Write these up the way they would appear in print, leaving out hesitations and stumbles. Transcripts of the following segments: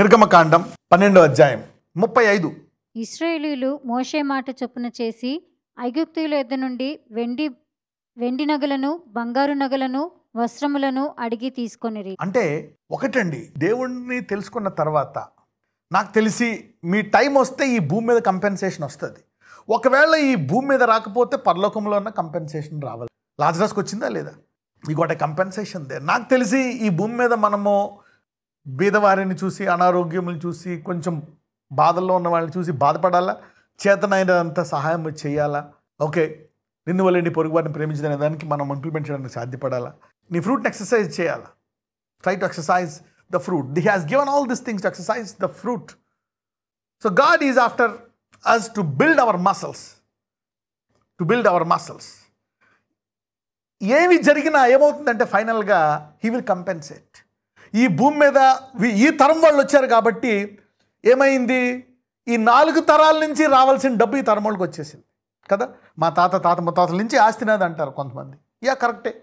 నిర్గమకాండం 12వ అధ్యాయం 35. ఇశ్రాయేలీయులు మోషే మాట చొప్పున చేసి ఐగుప్తీయుల యొద్ద నుండి వెండి నగలను, బంగారు నగలను, వస్త్రములను అడిగి తీసుకొనిరి. అంటే ఒకటండి, దేవుణ్ణి తెలుసుకున్న తర్వాత నాకు తెలిసి మీ టైం వస్తే ఈ భూమి మీద కంపెన్సేషన్ వస్తుంది. ఒకవేళ ఈ భూమి మీద రాకపోతే పరలోకంలో ఉన్న కంపెన్సేషన్ రావాలి. లాజరస్కి వచ్చిందా లేదా? ఈ గొట కంపెన్సేషన్ దే. నాకు తెలిసి ఈ భూమి మీద మనము బీదవారిని చూసి, అనారోగ్యములను చూసి, కొంచెం బాధల్లో ఉన్న వాళ్ళని చూసి బాధపడాలా, చేతనైనంత సహాయం చేయాలా. ఓకే, నిన్ను వల్ల నీ పొరుగు వారిని ప్రేమించదనే దానికి మనం ఇంప్లిమెంట్ చేయడానికి సాధ్యపడాలా. నీ ఫ్రూట్ని ఎక్సర్సైజ్ చేయాలా. Try to exercise the fruit. He has given all these things to exercise the fruit. So God is after us to build our muscles. To build our muscles. ఏమి జరిగినా ఏమవుతుందంటే ఫైనల్గా హీ విల్ కంపెన్సేట్. ఈ భూమి మీద ఈ తరం వాళ్ళు వచ్చారు కాబట్టి ఏమైంది, ఈ 4 తరాల నుంచి రావాల్సిన డబ్బు ఈ తరం వాళ్ళకి వచ్చేసింది కదా. మా తాత ముత్తాతల నుంచి ఆస్తి నాది అంటారు కొంతమంది. యా కరెక్టే,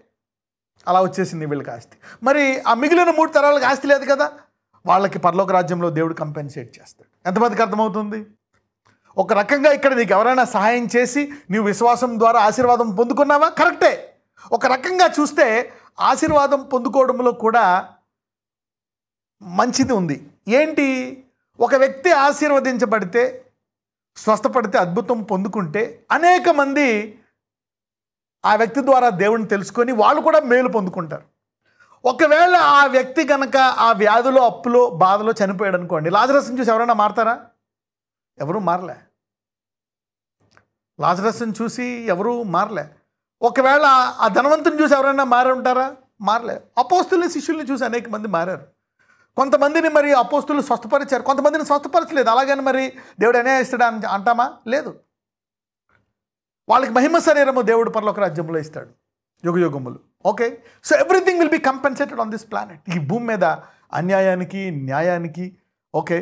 అలా వచ్చేసింది వీళ్ళకి ఆస్తి. మరి ఆ మిగిలిన 3 తరాలకు ఆస్తి లేదు కదా, వాళ్ళకి పరలోక రాజ్యంలో దేవుడు కంపెన్సేట్ చేస్తాడు. ఎంతమందికి అర్థమవుతుంది? ఒక రకంగా ఇక్కడ నీకు ఎవరైనా సహాయం చేసి నీవు విశ్వాసం ద్వారా ఆశీర్వాదం పొందుకున్నావా? కరెక్టే. ఒక రకంగా చూస్తే ఆశీర్వాదం పొందుకోవడంలో కూడా మంచిది ఉంది. ఏంటి, ఒక వ్యక్తి ఆశీర్వదించబడితే, స్వస్థపడితే, అద్భుతం పొందుకుంటే అనేక మంది ఆ వ్యక్తి ద్వారా దేవుడిని తెలుసుకొని వాళ్ళు కూడా మేలు పొందుకుంటారు. ఒకవేళ ఆ వ్యక్తి కనుక ఆ వ్యాధిలో, అప్పులో, బాధలో చనిపోయాడు అనుకోండి, లాజరస్ని చూసి ఎవరైనా మారతారా? ఎవరూ మారలే. లాజరస్ని చూసి ఎవరూ మారలే. ఒకవేళ ఆ ధనవంతుని చూసి ఎవరైనా మారి ఉంటారా? మారలే. అపోస్తుల్ని, శిష్యుల్ని చూసి అనేక మంది మారారు. కొంతమందిని మరి అపోస్తులు స్వస్థపరిచారు, కొంతమందిని స్వస్థపరచలేదు. అలాగని మరి దేవుడు అన్యాయస్తుడా అంటామా? లేదు. వాళ్ళకి మహిమ శరీరము దేవుడు పరలోక రాజ్యంలో ఇస్తాడు యుగయుగములు. Okay, so everything will be compensated on this planet. ఈ భూమి మీద అన్యాయానికి, న్యాయానికి, ఓకే,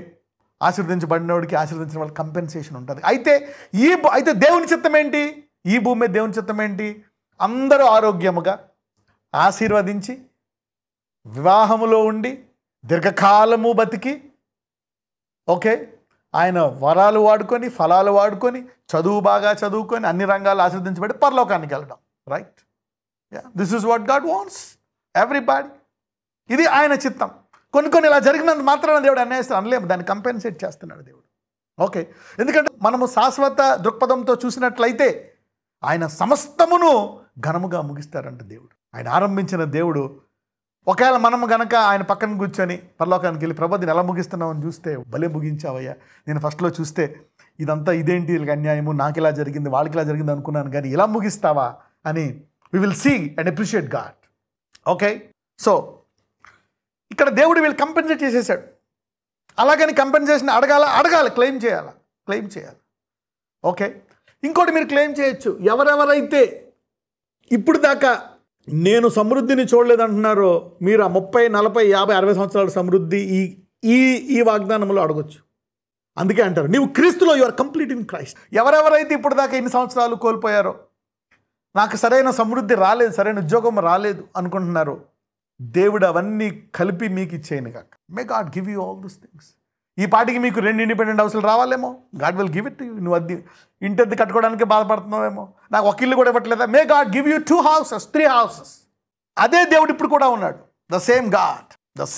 ఆశీర్వదించబడినోడికి, ఆశీర్వదించిన వాళ్ళకి కంపెన్సేషన్ ఉంటుంది. అయితే దేవుని చిత్తం ఏంటి? ఈ భూమి మీద దేవుని చిత్తం ఏంటి? అందరూ ఆరోగ్యముగా ఆశీర్వదించి, వివాహములో ఉండి, దీర్ఘకాలము బతికి, ఓకే, ఆయన వరాలు వాడుకొని, ఫలాలు వాడుకొని, చదువు బాగా చదువుకొని, అన్ని రంగాలు ఆశీర్వదించబడి పరలోకానికి వెళ్ళడం. Right? This is what God wants everybody. ఇది ఆయన చిత్తం. కొన్ని ఇలా జరిగినంత మాత్రాన దేవుడు అన్యాయస్తాడు అనలేము, దాన్ని కంపెన్సేట్ చేస్తున్నాడు దేవుడు. ఓకే, ఎందుకంటే మనము శాశ్వత దృక్పథంతో చూసినట్లయితే ఆయన సమస్తమును ఘనముగా ముగిస్తారంట దేవుడు. ఆయన ఆరంభించిన దేవుడు, ఒకవేళ మనం గనక ఆయన పక్కన కూర్చొని పరలోకానికి వెళ్ళి ప్రభు దీన్ని ఎలా ముగిస్తున్నావు అని చూస్తే, భలే ముగించావయ్యా, నేను ఫస్ట్లో చూస్తే ఇదంతా ఇదేంటి, వీళ్ళకి అన్యాయము, నాకు ఇలా జరిగింది, వాళ్ళకి ఇలా జరిగింది అనుకున్నాను, కానీ ఇలా ముగిస్తావా అని we will see and appreciate God. Okay, so ఇక్కడ దేవుడు వీళ్ళు కంపెన్సేట్ చేసేసాడు. అలాగని కంపెన్సేషన్ అడగాలి, క్లెయిమ్ చేయాలి. ఓకే, ఇంకోటి మీరు క్లెయిమ్ చేయొచ్చు. ఎవరెవరైతే ఇప్పుడు దాకా నేను సమృద్ధిని చూడలేదంటున్నారో మీరు ఆ 30, 40, 50, 60 సంవత్సరాల సమృద్ధి ఈ వాగ్దానంలో అడగొచ్చు. అందుకే అంటారు నీవు క్రీస్తులో you are complete in Christ. ఎవరెవరైతే ఇప్పుడు దాకా ఎన్ని సంవత్సరాలు కోల్పోయారో, నాకు సరైన సమృద్ధి రాలేదు, సరైన ఉద్యోగం రాలేదు అనుకుంటున్నారు, దేవుడు అవన్నీ కలిపి మీకు ఇచ్చేయను కాక. May God give you all this things. ఈ పాటికి మీకు 2 ఇండిపెండెంట్ హౌస్లు రావాలేమో, గాడ్ విల్ గివ్ ఇట్. నువ్వు ఇంటి కట్టుకోవడానికి బాధపడుతున్నావేమో, నాకు ఒక ఇల్లు కూడా ఇవ్వట్లేదా, may God give you 2 houses, 3 houses. అదే దేవుడు ఇప్పుడు కూడా ఉన్నాడు. The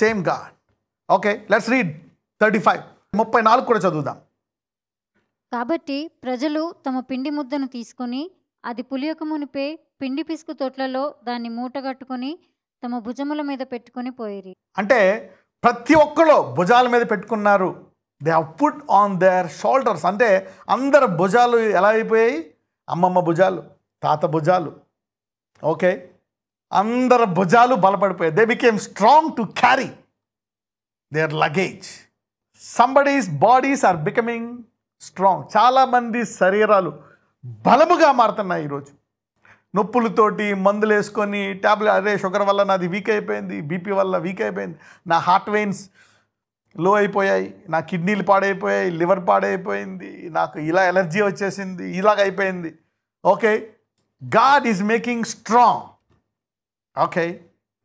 same God. Okay, let's read 35, 34 కూడా చదువుదాం. కాబట్టి ప్రజలు తమ పిండి ముద్దను తీసుకొని అది పులియక మునిపే పిండి పిసుకు తొట్లలో దాన్ని మూటగట్టుకొని తమ భుజముల మీద పెట్టుకొని పోయిరి. అంటే ప్రతి ఒక్కరు భుజాల మీద పెట్టుకున్నారు. They have put on their shoulders. అంటే అందరు భుజాలు ఎలా అయిపోయాయి? అమ్మమ్మ భుజాలు, తాత భుజాలు, ఓకే, అందరు భుజాలు బలపడిపోయాయి. They became strong to carry their luggage. Somebody's bodies are becoming strong. చాలామంది శరీరాలు బలముగా మారుతున్నాయి ఈరోజు. నొప్పులతోటి మందులు వేసుకొని ట్యాబ్లెట్, అరే షుగర్ వల్ల నాది వీక్ అయిపోయింది, బీపీ వల్ల వీక్ అయిపోయింది, నా హార్ట్ వెయిన్స్ లో అయిపోయాయి, నా కిడ్నీలు పాడైపోయాయి, లివర్ పాడైపోయింది, నాకు ఇలా ఎలర్జీ వచ్చేసింది, ఇలాగ అయిపోయింది. Okay, God is making strong. Okay,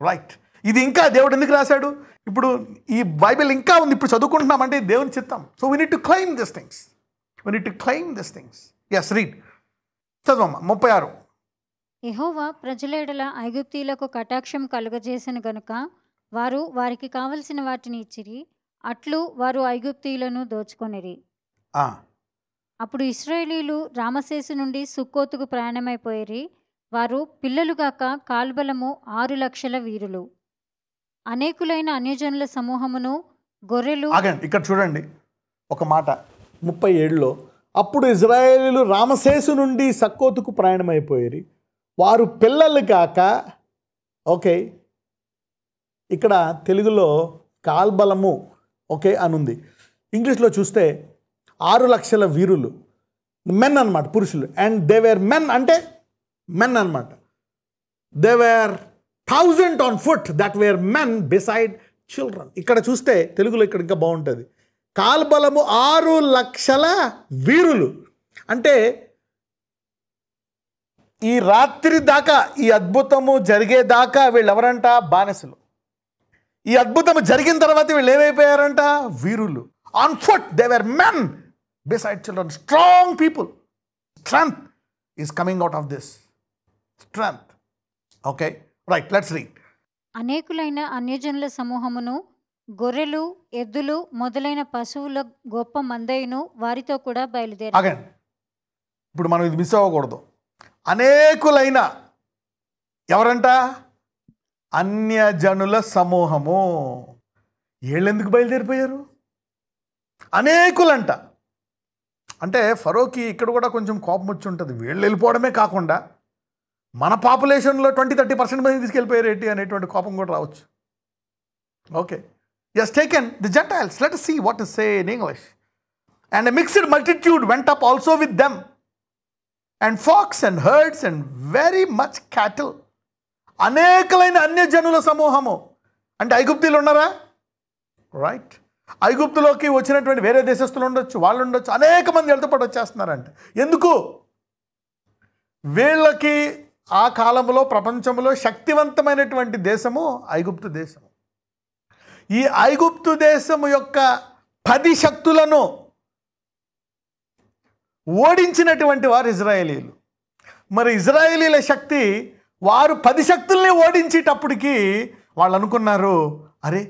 right. ఇది ఇంకా దేవుడు ఎందుకు రాశాడు? ఇప్పుడు ఈ బైబిల్ ఇంకా ఉంది, ఇప్పుడు చదువుకుంటున్నామంటే దేవుని చిత్తం. So we need to claim this things, we need to claim this things. Yes, read, చదవమ్మా 36. యెహోవా ప్రజల ఎడల ఐగుప్తీయులకు కటాక్షం కలుగజేసిన గనుక వారు వారికి కావలసిన వాటిని ఇచ్చిరి, అట్లు వారు ఐగుప్తీయులను దోచుకొనిరి. అప్పుడు ఇశ్రాయేలీలు రామసేసు నుండి సుక్కోతుకు ప్రయాణమైపోయిరి. వారు పిల్లలుగాక కాల్బలము 6,00,000 వీరులు, అనేకులైన అన్యజనుల సమూహమును, గొర్రెలు. ఇక్కడ చూడండి ఒక మాట 37లో, అప్పుడు ఇజ్రాయేలీలు రామసేసు నుండి సక్కోతుకు ప్రయాణమైపోయిరి. వారు పిల్లలు కాక, ఓకే, ఇక్కడ తెలుగులో కాల్బలము ఓకే అనుంది. ఇంగ్లీష్లో చూస్తే 6,00,000 వీరులు, మెన్ అన్నమాట, పురుషులు. అండ్ దే వేర్ మెన్ అంటే మెన్ అన్నమాట. They were 1,000 on foot that were men beside children. ఇక్కడ చూస్తే తెలుగులో ఇక్కడ ఇంకా బాగుంటుంది. కాల్బలము 6,00,000 వీరులు అంటే ఈ రాత్రి దాకా, ఈ అద్భుతము జరిగేదాకా వీళ్ళు ఎవరంట? బానిసలు. ఈ అద్భుతం జరిగిన తర్వాత వీళ్ళు ఏమైపోయారంట? వీరులు. On foot they were men beside children, strong people. Strength is coming out of this strength. Okay, right, let's read. అనేకులైన అన్యజనుల సమూహమును, గొర్రెలు, ఎద్దులు మొదలైన పశువుల గొప్ప మందయును వారితో కూడా బయలుదేరి. అగైన్ ఇప్పుడు మనం ఇది మిస్ అవ్వకూడదు. అనేకులైన ఎవరంట? అన్యజనుల సమూహము. వీళ్ళెందుకు బయలుదేరిపోయారు? అనేకులంట. అంటే ఫరోకి ఇక్కడ కూడా కొంచెం కోపం వచ్చి ఉంటుంది. వీళ్ళు వెళ్ళిపోవడమే కాకుండా మన పాపులేషన్లో 20-30% మంది తీసుకెళ్ళిపోయారు ఏంటి అనేటువంటి కోపం కూడా రావచ్చు. Okay, yes, taken the gentiles. Let us see what to say in English. And a mixed multitude went up also with them, and flocks and herds and very much cattle. అనేకలైన అన్యజనుల సమూహము అంటే ఐగుప్తీయులు ఉన్నారా? రైట్, ఐగుప్తులోకి వచ్చినటువంటి వేరే దేశస్తులు ఉండొచ్చు, వాళ్ళు ఉండొచ్చు. అనేక మంది వెళ్తూ పాటు వచ్చేస్తున్నారంట. ఎందుకు? వీళ్ళకి ఆ కాలంలో ప్రపంచంలో శక్తివంతమైనటువంటి దేశము ఐగుప్తు దేశము. ఈ ఐగుప్తు దేశము యొక్క 10 శక్తులను ఓడించినటువంటి వారు ఇజ్రాయేలీలు. మరి ఇజ్రాయేలీల శక్తి, వారు 10 శక్తుల్ని ఓడించేటప్పటికి వాళ్ళు అనుకున్నారు, అరే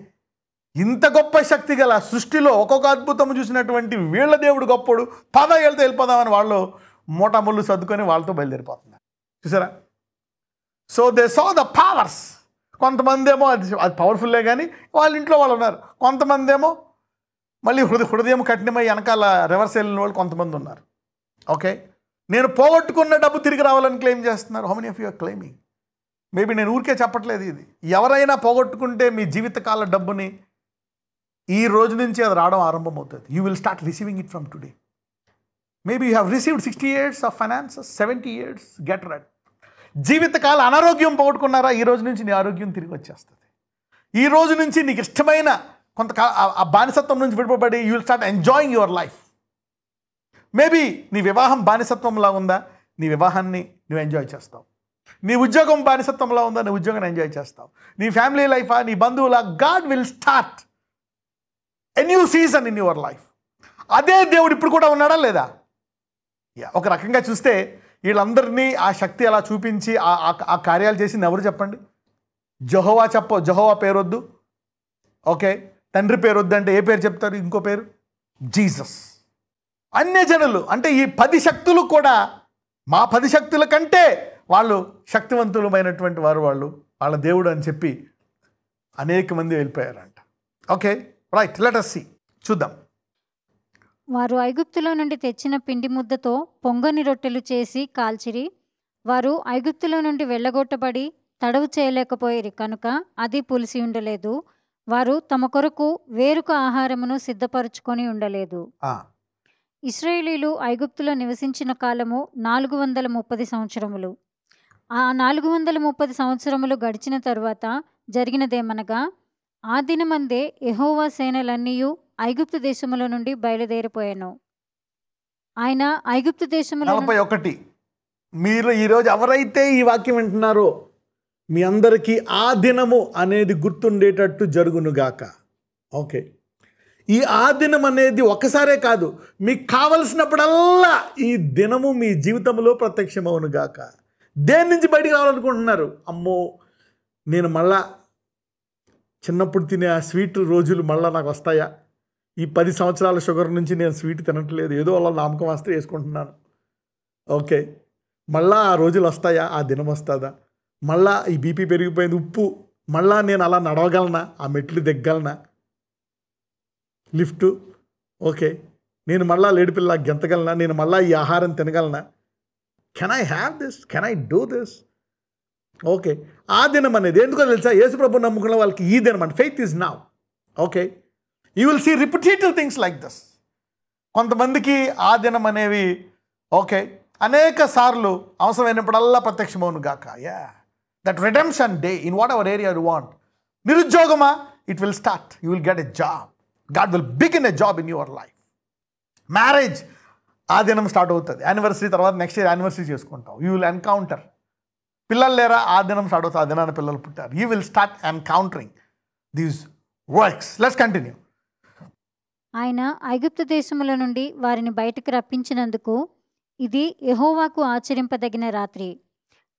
ఇంత గొప్ప శక్తి గల సృష్టిలో ఒక్కొక్క అద్భుతం చూసినటువంటి వీళ్ళ దేవుడు గొప్పడు, వెళ్తే వెళ్ళిపోదామని వాళ్ళు మూటముళ్ళు సర్దుకొని వాళ్ళతో బయలుదేరిపోతున్నారు. చూసారా? So they saw the powers. కొంతమంది ఏమో అది పవర్ఫుల్లే కానీ వాళ్ళ ఇంట్లో వాళ్ళు ఉన్నారు. కొంతమంది ఏమో మళ్ళీ హృదయం కఠినమై వెనకాల రివర్స్ వెళ్ళిన వాళ్ళు కొంతమంది ఉన్నారు. ఓకే, నేను పోగొట్టుకున్న డబ్బు తిరిగి రావాలని క్లెయిమ్ చేస్తున్నారు. How many of you are claiming? Maybe నేను ఊరికే చెప్పట్లేదు ఇది. ఎవరైనా పోగొట్టుకుంటే మీ జీవితకాల డబ్బుని ఈ రోజు నుంచి అది రావడం ఆరంభమవుతుంది. You will start receiving it from today. Maybe you have received 60 years of finances, 70 years, get ready. జీవితకాల అనారోగ్యం పోగొట్టుకున్నారా? ఈ రోజు నుంచి నీ ఆరోగ్యం తిరిగి వచ్చేస్తుంది. ఈ రోజు నుంచి నీకు ఇష్టమైన కొంతకాలం ఆ బానిసత్వం నుంచి విడిపబడి you will start enjoying your life. Maybe నీ వివాహం బానిసత్వంలా ఉందా? నీ వివాహాన్ని నువ్వు ఎంజాయ్ చేస్తావు. నీ ఉద్యోగం బానిసత్వంలా ఉందా? నీ ఉద్యోగాన్ని ఎంజాయ్ చేస్తావు. నీ ఫ్యామిలీ లైఫా, నీ బంధువులా, God will start a new season in your life. అదే దేవుడు ఇప్పుడు కూడా ఉన్నాడా లేదా? ఒక రకంగా చూస్తే వీళ్ళందరినీ ఆ శక్తి అలా చూపించి ఆ కార్యాలు చేసింది ఎవరు చెప్పండి? జెహోవా పేరొద్దు. ఓకే, తండ్రి పేరు వద్దు అంటే ఏ పేరు చెప్తారు? ఇంకో పేరు జీసస్. అన్యజనులు అంటే ఈ 10 శక్తులు కూడా మా 10 శక్తుల కంటే వాళ్ళు శక్తివంతులమైనటువంటి వారు, వాళ్ళ దేవుడు అని చెప్పి అనేక మంది వెళ్ళిపోయారంట. Okay, right, let us see, చూద్దాం. వారు ఐగుప్తులో నుండి తెచ్చిన పిండి ముద్దతో పొంగని రొట్టెలు చేసి కాల్చిరి. వారు ఐగుప్తులో నుండి వెళ్ళగొట్టబడి తడవు చేయలేకపోయిరి కనుక అది పులిసి ఉండలేదు. వారు తమ కొరకు వేరొక ఆహారమును సిద్ధపరచుకొని ఉండలేదు. ఇశ్రాయేలీలు ఐగుప్తులో నివసించిన కాలము 430 సంవత్సరములు. ఆ 430 సంవత్సరములు గడిచిన తరువాత జరిగినదేమనగా, ఆ దినమందే యెహోవా సేనలన్నీయు ఐగుప్తు దేశముల నుండి బయలుదేరిపోయాను. ఆయన ఐగుప్తు దేశములో 41. మీరు ఈరోజు ఎవరైతే ఈ వాక్యం వింటున్నారో మీ అందరికీ ఆ దినము అనేది గుర్తుండేటట్టు జరుగునుగాక. ఓకే, ఈ ఆ దినం అనేది ఒకసారే కాదు, మీకు కావలసినప్పుడల్లా ఈ దినము మీ జీవితంలో ప్రత్యక్షమవునుగాక. దేని నుంచి బయటికి రావాలనుకుంటున్నారు? అమ్మో, నేను మళ్ళా చిన్నప్పుడు తినే ఆ స్వీట్ రోజులు మళ్ళీ నాకు వస్తాయా? ఈ 10 సంవత్సరాల షుగర్ నుంచి నేను స్వీట్ తినట్లేదు, ఏదో అలా నామకం వస్తే వేసుకుంటున్నాను. ఓకే, మళ్ళా ఆ రోజులు వస్తాయా? ఆ దినం వస్తుందా? మళ్ళా ఈ బీపీ పెరిగిపోయింది, ఉప్పు, మళ్ళా నేను అలా నడవగలనా? ఆ మెట్లు దిగ్గలనా? లిఫ్టు, ఓకే, నేను మళ్ళా లేడిపిల్ల గెంతగలనా? నేను మళ్ళా ఈ ఆహారం తినగలనా? Can I have this? Can I do this? Okay, ఆ దినం అనేది ఎందుకో తెలుసా? యేసు ప్రభు నమ్ముకున్న వాళ్ళకి ఈ దినం అంటే faith is now. Okay, you will see repetitive things like this. కొంతమందికి ఆ దినం అనేవి ఓకే అనేక సార్లు అవసరమైనప్పుడల్లా ప్రత్యక్షమవును గాక. Yeah, that redemption day in whatever area you want. నిరుద్యోగమా? It will start. You will get a job. God will begin a job in your life. Marriage ఆ దినం స్టార్ట్ అవుతుంది. యానివర్సరీ తర్వాత నెక్స్ట్ ఇయర్ యానివర్సరీ చేసుకుంటాం. You will encounter. పిల్లలు లేరా? ఆ దినం స్టార్ట్ అవుతుంది. ఆ దినాన పిల్లలు పుట్టారు. You will start encountering these works. Let's continue. ఆయన ఐగుప్తు దేశముల నుండి వారిని బయటకు రప్పించినందుకు ఇది యెహోవాకు ఆచరింపదగిన రాత్రి.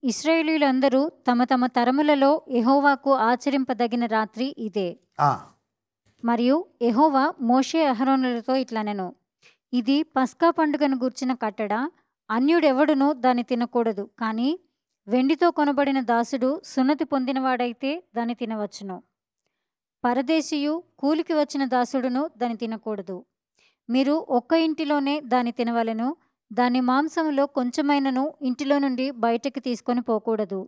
ఇశ్రాయేలీయులందరూ తమ తమ తరములలో యెహోవాకు ఆచరింపదగిన రాత్రి ఇదే. మరియు యెహోవా మోషే అహరోనులతో ఇట్లనెను, ఇది పస్కా పండుగను గూర్చిన కట్టడ. అన్యుడెవడునూ దాన్ని తినకూడదు, కానీ వెండితో కొనబడిన దాసుడు సున్నతి పొందినవాడైతే దాన్ని తినవచ్చును. పరదేశియు కూలికి వచ్చిన దాసుడును దాన్ని తినకూడదు. మీరు ఒక్క ఇంటిలోనే దాన్ని తినవలెను. దాని మాంసములో కొంచెమైనను ఇంటిలో నుండి బయటకు తీసుకొని పోకూడదు.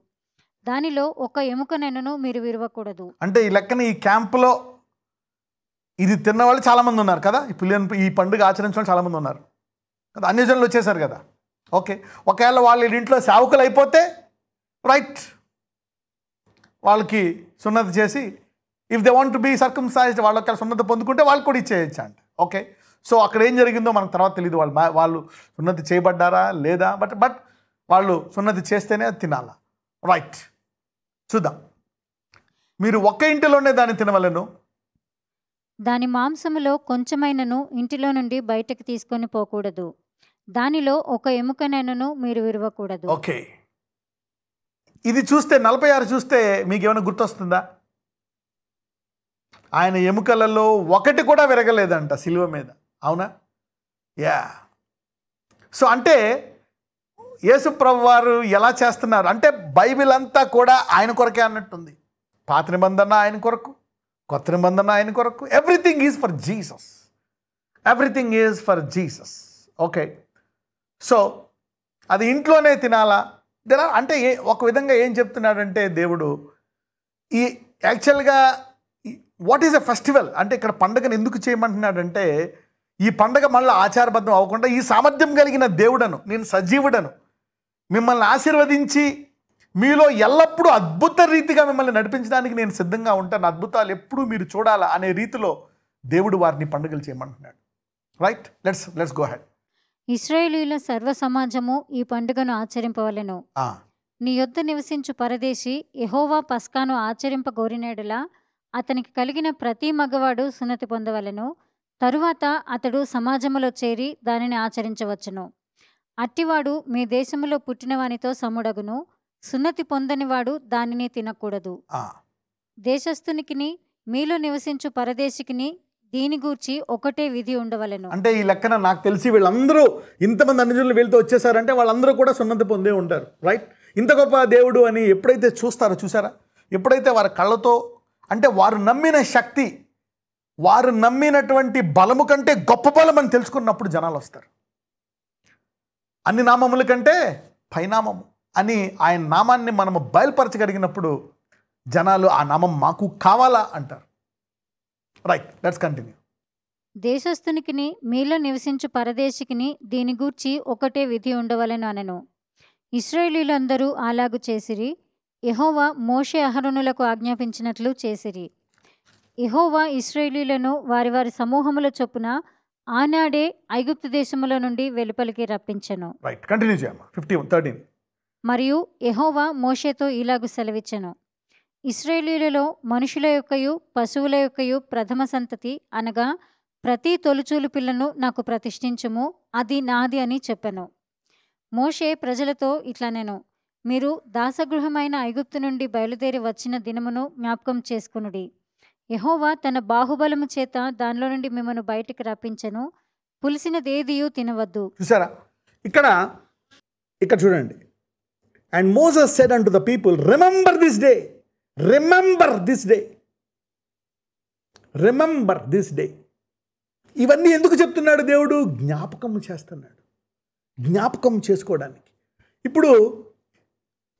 దానిలో ఒక ఎముకనైనను మీరు విరవకూడదు. అంటే ఈ లెక్కన ఈ క్యాంపులో ఇది తిన్నవాళ్ళు చాలామంది ఉన్నారు కదా. ఈ పండుగ ఆచరించిన చాలామంది ఉన్నారు కదా. అన్యజనులు వచ్చేసారు కదా. ఓకే, ఒకవేళ వాళ్ళ ఇంట్లో సేవకులు అయిపోతే రైట్, వాళ్ళకి సున్నతి చేసి if they want to be circumcised, వాళ్ళు ఒకవేళ సున్నతి పొందుకుంటే వాళ్ళు కూడా ఇచ్చేయచ్చు అంట. ఓకే, సో అక్కడ ఏం జరిగిందో మనకు తర్వాత తెలియదు. వాళ్ళు సున్నతి చేయబడ్డారా లేదా, బట్ వాళ్ళు సున్నతి చేస్తేనే అది తినాలా. రైట్, చూద్దాం. మీరు ఒక్క ఇంటిలోనే దాన్ని తినవలెను. దాని మాంసములో కొంచెమైనను ఇంటిలో నుండి బయటకు తీసుకొని పోకూడదు. దానిలో ఒక ఎముకనైనను మీరు విరవకూడదు. ఓకే, ఇది చూస్తే 46 చూస్తే మీకు ఏమైనా గుర్తొస్తుందా? ఆయన ఎముకలలో ఒకటి కూడా విరగలేదంట శిలువ మీద. అవునా? యా. సో అంటే యేసు ప్రభు వారు ఎలా చేస్తున్నారు అంటే బైబిల్ అంతా కూడా ఆయన కొరకే అన్నట్టుంది. పాత నిబంధన ఆయన కొరకు, కొత్త నిబంధన ఆయన కొరకు. Everything is for Jesus. Everything is for Jesus. Okay, so అది ఇంట్లోనే తినాలా? అంటే ఒక విధంగా ఏం చెప్తున్నాడంటే దేవుడు, ఈ యాక్చువల్గా వాట్ ఈజ్ ఎ ఫెస్టివల్ అంటే ఇక్కడ పండుగను ఎందుకు చేయమంటున్నాడంటే, ఈ పండుగ మళ్ళీ ఆచారబద్ధం అవ్వకుండా ఈ సామర్థ్యం కలిగిన దేవుడను, నేను సజీవుడను, మిమ్మల్ని ఆశీర్వదించి మీలో ఎల్లప్పుడూ అద్భుత రీతిగా మిమ్మల్ని నడిపించడానికి నేను సిద్ధంగా ఉంటాను, అద్భుతాలు ఎప్పుడూ మీరు చూడాలా అనే రీతిలో దేవుడు వారిని పండుగలు చేయమంటున్నాడు. Right, let's go ahead. ఇశ్రాయేలీయుల సర్వ సమాజము ఈ పండుగను ఆచరింపవలెను. నీ యొద్ద నివసించు పరదేశి యెహోవా పస్కాను ఆచరింపగోరినెడలా అతనికి కలిగిన ప్రతి మగవాడు సున్నతి పొందవలెను. తరువాత అతడు సమాజములో చేరి దానిని ఆచరించవచ్చును. అట్టివాడు మీ దేశములో పుట్టినవానితో సముడగును. సున్నతి పొందనివాడు దానిని తినకూడదు. దేశస్థునికిని మీలో నివసించు పరదేశికిని దీని గూర్చి ఒకటే విధి ఉండవలెను. అంటే ఈ లెక్కన నాకు తెలిసి వీళ్ళందరూ ఇంతమంది అన్యజనులు వీళ్ళతో వచ్చేసారంటే వాళ్ళందరూ కూడా సున్నతి పొందే ఉంటారు. రైట్, ఇంత గొప్ప దేవుడు అని ఎప్పుడైతే చూసారా, ఎప్పుడైతే వారి కళ్ళతో అంటే వారు నమ్మిన శక్తి, వారు నమ్మినటువంటి బలము కంటే గొప్ప బలం అని తెలుసుకున్నప్పుడు జనాలు వస్తారు. అన్ని నామముల కంటే పైనామము అని ఆయన నామాన్ని మనము బయలుపరచగలిగినప్పుడు జనాలు ఆ నామం మాకు కావాలా అంటారు. Right, let's continue. దేశస్థునికిని మీలో నివసించు పరదేశికిని దీని గూర్చి ఒకటే విధి ఉండవలెను అనెను. ఇశ్రాయేలీయులందరూ అలాగు చేసిరి. యెహోవా మోషే అహరోనులకు ఆజ్ఞాపించినట్లు చేసిరి. యెహోవా ఇశ్రాయేలీయులను వారి వారి సమూహముల చొప్పున ఆనాడే ఐగుప్తు దేశముల నుండి వెలుపలికి రప్పించెను. రైట్, కంటిన్యూ చేయమ్మా. 13. మరియు యెహోవా మోషేతో ఇలాగు సెలవిచ్చెను, ఇశ్రాయేలీయులలో మనుషుల యొక్కయు పశువుల యొక్కయు ప్రథమ సంతతి అనగా ప్రతి తొలిచూలు పిల్లను నాకు ప్రతిష్ఠించుము, అది నాది అని చెప్పెను. మోషే ప్రజలతో ఇట్లా నేను, మీరు దాసగృహమైన ఐగుప్తు నుండి బయలుదేరి వచ్చిన దినమును జ్ఞాపకం చేసుకునుడి. యెహోవా తన బాహుబలము చేత దానిలో నుండి మిమ్మను బయటికి రప్పించెను, పులిసినదేదియు తినవద్దు. చూసారా, ఇక్కడ చూడండి. And Moses said unto the people, remember this day, remember this day, remember this day. ఇవన్నీ ఎందుకు చెప్తున్నాడు దేవుడు? జ్ఞాపకం చేస్తున్నాడు, జ్ఞాపకం చేసుకోవడానికి. ఇప్పుడు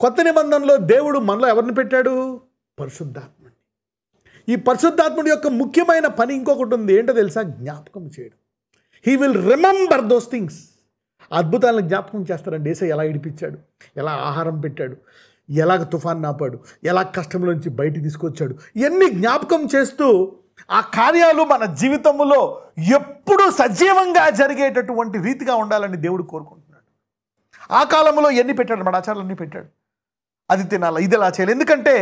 కొత్త నిబంధనలో దేవుడు మనలో ఎవరిని పెట్టాడు? పరిశుద్ధాత్మని. ఈ పరిశుద్ధాత్ముడి యొక్క ముఖ్యమైన పని ఇంకొకటి ఉంది. ఏంటో తెలుసా? జ్ఞాపకం చేయడం. He will remember those things. అద్భుతాలను జ్ఞాపకం చేస్తారండి. యేసయ్య ఎలా ఇడిపించాడు, ఎలా ఆహారం పెట్టాడు, ఎలాగ తుఫాన్ నాపాడు, ఎలా కష్టంలోంచి బయటికి తీసుకొచ్చాడు, ఇవన్నీ జ్ఞాపకం చేస్తూ ఆ కార్యాలు మన జీవితంలో ఎప్పుడూ సజీవంగా జరిగేటటువంటి రీతిగా ఉండాలని దేవుడు కోరుకుంటున్నాడు. ఆ కాలంలో ఎన్ని పెట్టాడు? మన ఆచారాలన్నీ పెట్టాడు. అది తినాలి, ఇది ఎలా చేయాలి. ఎందుకంటే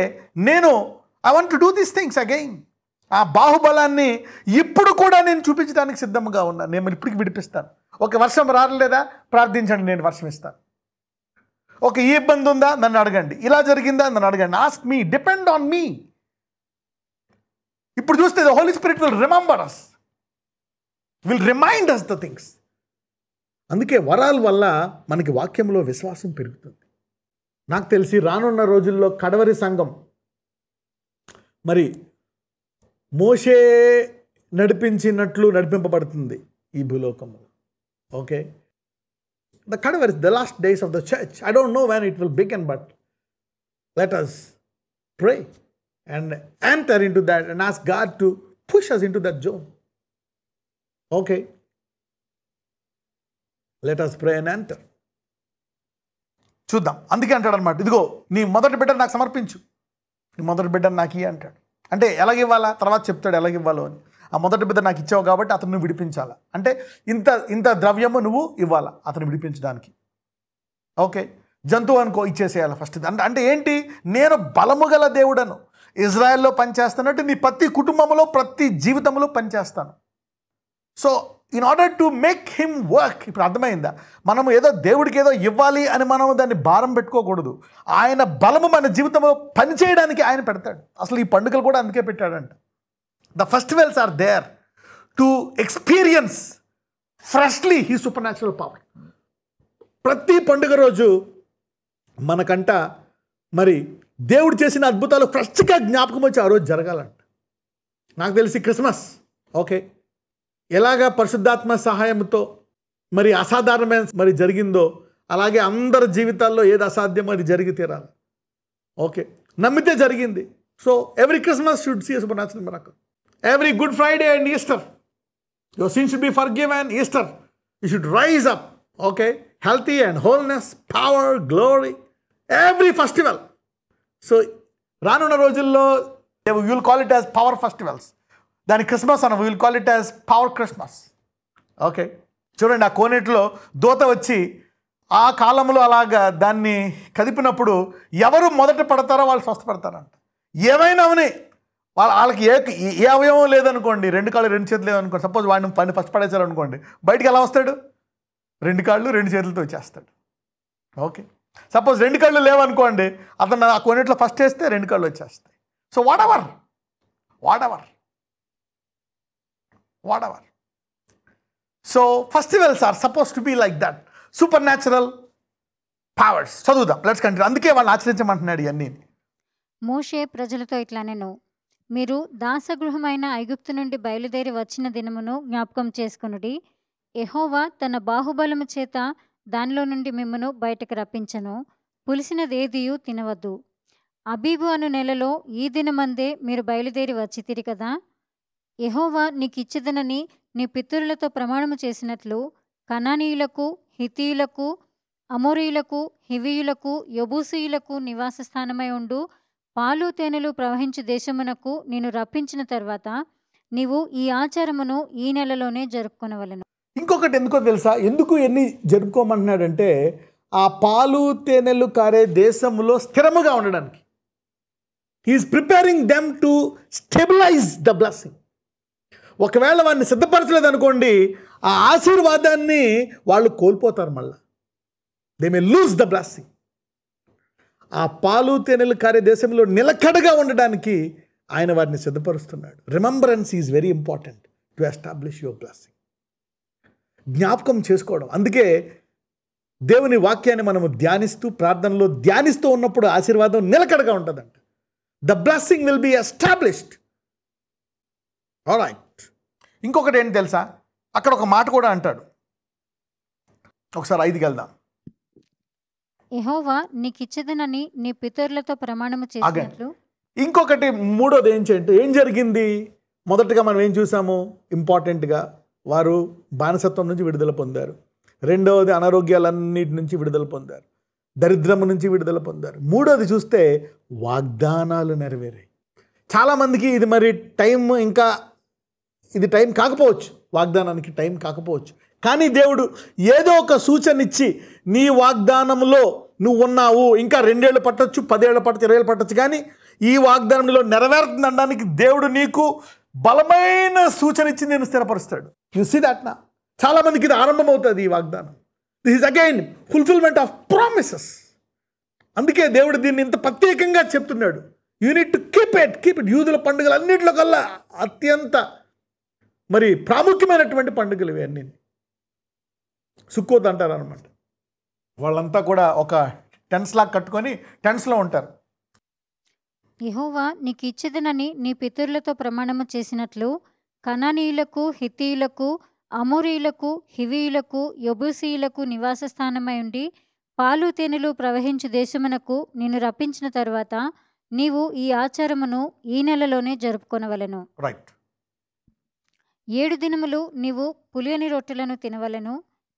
I want to do these things again. ఆ బాహుబలాన్ని ఇప్పుడు కూడా నేను చూపించడానికి సిద్ధంగా ఉన్నాను. నేను ఇప్పటికి విడిపిస్తాను. ఒక వర్షం రాలేదా? ప్రార్థించండి, నేను వర్షం ఇస్తాను. ఒక ఈ ఇబ్బంది ఉందా? నన్ను అడగండి. ఇలా జరిగిందా? నన్ను అడగండి. Ask me, depend on me. ఇప్పుడు చూస్తే the Holy Spirit will remember us, will remind us the things. అందుకే వరాల వల్ల మనకి వాక్యంలో విశ్వాసం పెరుగుతుంది. నాకు తెలిసి రానున్న రోజుల్లో కడవరి సంఘం మరి మోషే నడిపించినట్లు నడిపింపబడుతుంది ఈ భూలోకంలో. Okay, the Kadavar is the last days of the church. I don't know when it will begin, but let us pray and enter into that and ask God to push us into that zone. Okay, let us pray and enter. చూద్దాం. అందుకే అంటాడు అనమాట, ఇదిగో నీ మొదటి బిడ్డను నాకు సమర్పించు, నీ మొదటి బిడ్డను నాకు ఇయ్యి అంటాడు. అంటే ఎలాగివ్వాలా తర్వాత చెప్తాడు ఎలాగివ్వాలో అని. ఆ మొదటి బిడ్డ నాకు ఇచ్చావు కాబట్టి అతను నువ్వు విడిపించాలా. అంటే ఇంత ద్రవ్యము నువ్వు ఇవ్వాలా అతను విడిపించడానికి. ఓకే, జంతువు అనుకో ఇచ్చేసేయాలి ఫస్ట్. అంటే ఏంటి? నేను బలము గల దేవుడను, ఇజ్రాయెల్లో పనిచేస్తున్నట్టు నీ ప్రతి కుటుంబంలో ప్రతి జీవితంలో పనిచేస్తాను. So in order to make him work. ఇప్పుడు అర్థమైందా? మనము ఏదో దేవుడికి ఏదో ఇవ్వాలి అని మనము దాన్ని భారం పెట్టుకోకూడదు. ఆయన బలము మన జీవితంలో పనిచేయడానికి ఆయన పెడతాడు. అసలు ఈ పండుగలు కూడా అందుకే పెట్టాడంట. The festivals are there to experience freshly his supernatural power. ప్రతి పండుగ రోజు మనకంట మరి దేవుడు చేసిన అద్భుతాలు ఫ్రెష్గా జ్ఞాపకం వచ్చి ఆ రోజు జరగాలంట. నాకు తెలిసి క్రిస్మస్ ఓకే ఎలాగా పరిశుద్ధాత్మ సహాయంతో మరి అసాధారణమైన మరి జరిగిందో అలాగే అందరి జీవితాల్లో ఏది అసాధ్యమో అది జరిగి తీరాలి. ఓకే, నమ్మితే జరిగింది. So every Christmas should see a supernatural miracle. Every Good Friday and Easter, your sins should be forgiven. Easter, you should rise up, okay? Healthy and wholeness, power, glory. Every festival. So, రానున్న రోజుల్లో we will call it as power festivals. దాని Christmas అన్న we will call it as power Christmas. Okay, చూడండి ఆ కోనేటిలో దూత వచ్చి ఆ కాలంలో అలాగా దాన్ని కదిపినప్పుడు ఎవరు మొదట పడతారో వాళ్ళు స్వస్థపడతారంట. ఏమైనా అవని వాళ్ళకి ఏ అవయవం లేదనుకోండి, 2 కాళ్ళు 2 చేతులు లేదనుకోండి, సపోజ్ వాడిని ఫస్ట్ పడేశారనుకోండి, బయటికి ఎలా వస్తాడు? 2 కాళ్ళు 2 చేతులతో వచ్చేస్తాడు. ఓకే, సపోజ్ 2 కళ్ళు లేవనుకోండి, అతను ఆ కొన్నిట్లో ఫస్ట్ వేస్తే 2 కళ్ళు వచ్చేస్తాయి. So whatever so festivals are suppose to be like that, supernatural powers. చదువుదాం, లెట్స్ కంటిన్యూ. అందుకే వాళ్ళు ఆచరించమంటున్నాడు ఇవన్నీ. మోషే ప్రజలతో ఇట్లా నేను, మీరు దాసగృహమైన ఐగుప్తు నుండి బయలుదేరి వచ్చిన దినమును జ్ఞాపకం చేసుకొనుడి. యెహోవా తన బాహుబలము చేత దానిలో నుండి మిమ్మను బయటకు రప్పించను, పులిసినదేదియు తినవద్దు. అబీబు అను నెలలో ఈ దినమందే మీరు బయలుదేరి వచ్చితిరి కదా. యెహోవా నీకిచ్చెదనని నీ పితరులతో ప్రమాణము చేసినట్లు కనానీయులకు, హిత్తీయులకు, అమోరీయులకు, హివీయులకు, యెబూసీయులకు నివాస స్థానమై ఉండు పాలు తేనెలు ప్రవహించు దేశమునకు నేను రప్పించిన తర్వాత నీవు ఈ ఆచారమును ఈ నెలలోనే జరుపుకొనవలెను. ఇంకొకటి ఎందుకో తెలుసా? ఎందుకు ఎన్ని జరుపుకోమంటున్నాడంటే ఆ పాలు తేనెలు కారే దేశంలో స్థిరముగా ఉండడానికి. He is preparing them to stabilize the blessing. ఒకవేళ వాడిని సిద్ధపరచలేదు అనుకోండి, ఆ ఆశీర్వాదాన్ని వాళ్ళు కోల్పోతారు. మళ్ళా they may lose the blessing. ఆ పాలు తేనెలు కారే దేశంలో నిలకడగా ఉండడానికి ఆయన వారిని సిద్ధపరుస్తున్నాడు. Remembrance is very important to establish your blessing. జ్ఞాపకం చేసుకోవడం. అందుకే దేవుని వాక్యాన్ని మనము ధ్యానిస్తూ, ప్రార్థనలో ధ్యానిస్తూ ఉన్నప్పుడు ఆశీర్వాదం నిలకడగా ఉంటుందంట. The blessing will be established. Alright. ఇంకొకటి ఏంటి తెలుసా, అక్కడ ఒక మాట కూడా అంటాడు. ఒకసారి 5కి వెళ్దాం. యెహోవా నీకిచ్చేదనని నీ పితరులతో ప్రమాణము చేసినట్లు. ఇంకొకటి మూడోది ఏం జరిగింది? మొదటగా మనం ఏం చూసాము? ఇంపార్టెంట్గా వారు బానిసత్వం నుంచి విడుదల పొందారు. రెండవది అనారోగ్యాలన్నిటి నుంచి విడుదల పొందారు. దరిద్రము నుంచి విడుదల పొందారు. మూడోది చూస్తే వాగ్దానాలు నెరవేరాయి. చాలామందికి ఇది మరి ఇది టైం కాకపోవచ్చు, వాగ్దానానికి టైం కాకపోవచ్చు. కానీ దేవుడు ఏదో ఒక సూచన ఇచ్చి, నీ వాగ్దానంలో నువ్వు ఉన్నావు, ఇంకా 2 ఏళ్ళు పట్టొచ్చు, 10 ఏళ్ళు పట్టచ్చు, 20 ఏళ్ళు పట్టచ్చు, కానీ ఈ వాగ్దానంలో నెరవేరుతుందనడానికి దేవుడు నీకు బలమైన సూచన ఇచ్చి నేను స్థిరపరుస్తాడు. యు సీ దట్ నా. చాలామందికి ఇది ఆరంభం అవుతుంది ఈ వాగ్దానం. This is again fulfilment of promises. అందుకే దేవుడు దీన్ని ఇంత ప్రత్యేకంగా చెప్తున్నాడు. You need to keep it. యూదుల పండుగలు అన్నింటిలో కల్లా అత్యంత మరి ప్రాముఖ్యమైనటువంటి పండుగలు ఇవి అన్నీ. సుక్కోత్ అంటారు అనమాట. వాళ్ళంతా కూడా ఒక టెన్స్ లాగా కట్టుకొని టెన్స్లో ఉంటారు. యెహోవా నీకిచ్చేదనని నీ పితరులతో ప్రమాణము చేసినట్లు కనానీయులకు, హిత్తీయులకు, అమోరీయులకు, హివీయులకు, యెబూసీయులకు నివాస స్థానమై ఉండి పాలు తేనెలు ప్రవహించు దేశమునకు నిన్ను రప్పించిన తరువాత నీవు ఈ ఆచారమును ఈ నెలలోనే జరుపుకొనవలెను. రైట్. 7 దినములు నీవు పులియని రొట్టెలను తినవలెను.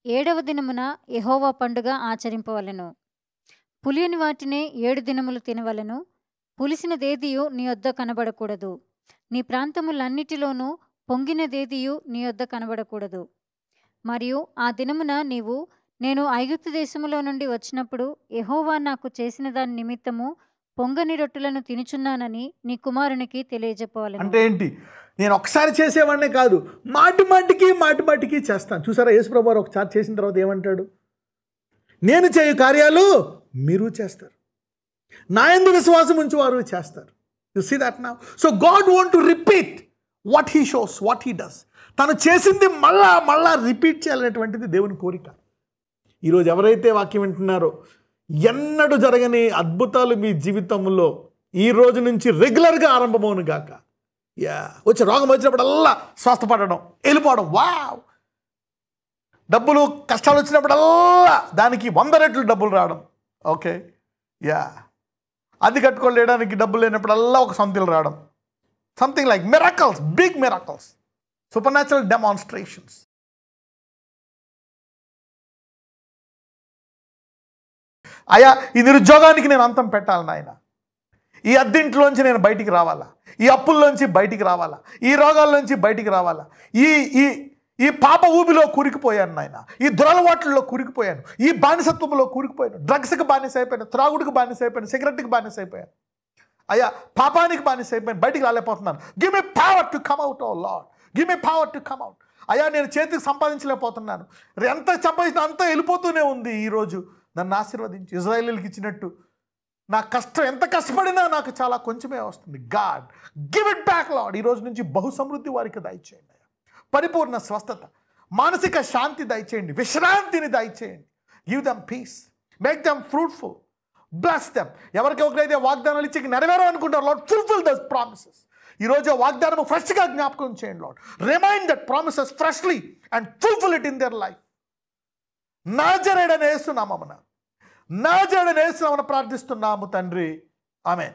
7వ దినమున యెహోవా పండుగ ఆచరింపవలెను. పులియని వాటినే 7 దినములు తినవలెను. పులిసినదేదియు నీ వద్ద కనబడకూడదు. నీ ప్రాంతములన్నిటిలోనూ పొంగినదేదియు నీ వద్ద కనబడకూడదు. మరియు ఆ దినమున నీవు నేను ఐగుప్తు దేశములో నుండి వచ్చినప్పుడు యెహోవా నాకు చేసిన దాని నిమిత్తము పొంగని రొట్టెలను తినుచున్నానని నీ కుమారునికి తెలియజెప్పవలెను. అంటే ఏంటి? నేను ఒకసారి చేసేవాడినే కాదు, మాటి మాటికి చేస్తాను. చూసారా, యేసుప్రభు వారు ఒకసారి చేసిన తర్వాత ఏమంటాడు? నేను చేయు కార్యాలు మీరు చేస్తారు, నా యందు విశ్వాసం ఉంచి వారు చేస్తారు. You see that now. So God want to repeat what he shows, what he does. తను చేసింది మళ్ళా రిపీట్ చేయాలనేటువంటిది దేవుని కోరిక. ఈరోజు ఎవరైతే వాక్యం వింటున్నారో, ఎన్నడూ జరగని అద్భుతాలు మీ జీవితంలో ఈ రోజు నుంచి రెగ్యులర్గా ఆరంభమవును గాక. వచ్చి రోగం వచ్చినప్పుడల్లా స్వస్థపడడం, వెళ్ళిపోవడం. వావ్. డబ్బులు కష్టాలు వచ్చినప్పుడల్లా దానికి 100 రెట్లు డబ్బులు రావడం. ఓకే. అది కట్టుకోలేడానికి డబ్బులు లేనప్పుడల్లా ఒక సంతిలు రావడం. Something like miracles, big miracles, supernatural demonstrations. అయ్యా, ఈ నిరుద్యోగానికి నేను అంతం పెట్టాలి నాయన, ఈ అద్దెంట్లోంచి నేను బయటికి రావాలా, ఈ అప్పుల్లోంచి బయటికి రావాలా, ఈ రోగాల్లోంచి బయటికి రావాలా, ఈ పాప ఊబిలో కూరికిపోయాను నాయన, ఈ దురలవాట్లలో కూరికిపోయాను, ఈ బానిసత్వంలో కూరికిపోయాను, డ్రగ్స్కి బానిస అయిపోయాను, త్రాగుడికి బానిస అయిపోయాను, సిగరెట్కి బానిస అయిపోయాను, అయ్యా పాపానికి బానిస అయిపోయాను, బయటికి రాలేకపోతున్నాను. Give me power to come out. Oh Lord, give me power to come out. అయ్యా, నేను చేతికి సంపాదించలేకపోతున్నాను, ఎంత సంపాదించినా అంతా వెళ్ళిపోతూనే ఉంది. ఈరోజు నన్ను ఆశీర్వదించి ఇజ్రాయేలీలకు ఇచ్చినట్టు నా కష్టం ఎంత కష్టపడినా నాకు చాలా కొంచెమే వస్తుంది. God give it back lord. ఈరోజు నుంచి బహు సమృద్ధి వారికి దయచేయండి. పరిపూర్ణ స్వస్థత, మానసిక శాంతి దయచేయండి, విశ్రాంతిని దయచేయండి. Give them peace, make them fruitful, bless them. ఎవరికెవరికైతే వాగ్దానాలు ఇచ్చి నెరవేరాలనుకుంటారు లార్డ్, ఫుల్ఫిల్ దోస్ ప్రామిసెస్. ఈరోజు వాగ్దానం ఫ్రెష్గా జ్ఞాపకం చేయండి Lord. Remind that promises freshly and fulfil it in their life. నాజరేయుడైన యేసు నామమున ప్రార్థిస్తున్నాము తండ్రి. ఆమేన్.